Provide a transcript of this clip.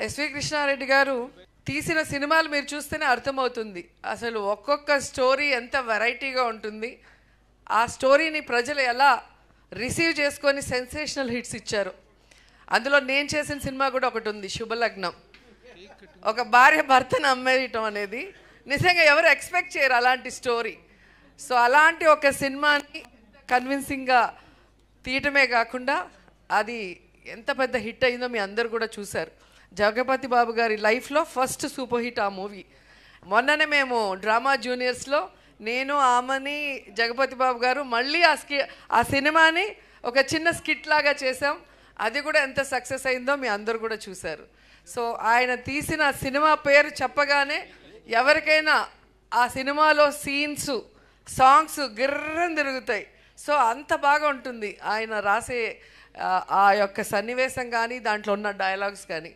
SV Krishna Reddy గారు తీసిన సినిమాలు మీరు చూస్తేనే అర్థమవుతుంది అసలు ఒక్కొక్క స్టోరీ ఎంత వెరైటీగా ఉంటుంది. ఆ స్టోరీని ప్రజలు ఎలా రిసీవ్ చేసుకొని సెన్సేషనల్ హిట్స్ ఇచ్చారు. అందులో నేను చేసిన సినిమా కూడా ఒకటి ఉంది, శుభలగ్నం. ఒక భార్య భర్తను అమ్మేయటం అనేది నిజంగా ఎవరు ఎక్స్పెక్ట్ చేయరు అలాంటి స్టోరీ. సో అలాంటి ఒక సినిమాని కన్విన్సింగ్గా తీయటమే కాకుండా అది ఎంత పెద్ద హిట్ అయిందో మీ అందరు కూడా చూశారు. జగపతి బాబు గారి లైఫ్లో ఫస్ట్ సూపర్ హిట్ ఆ మూవీ. మొన్ననే మేము డ్రామా జూనియర్స్లో నేను, ఆమని, జగపతి బాబు గారు మళ్ళీ ఆ సినిమాని ఒక చిన్న స్కిట్ లాగా చేసాం. అది కూడా ఎంత సక్సెస్ అయిందో మీ అందరు కూడా చూశారు. సో ఆయన తీసిన సినిమా పేరు చెప్పగానే ఎవరికైనా ఆ సినిమాలో సీన్స్, సాంగ్స్ గిర్రని తిరుగుతాయి. సో అంత బాగా ఉంటుంది ఆయన రాసే ఆ యొక్క సన్నివేశం కానీ దాంట్లో ఉన్న డైలాగ్స్ కానీ.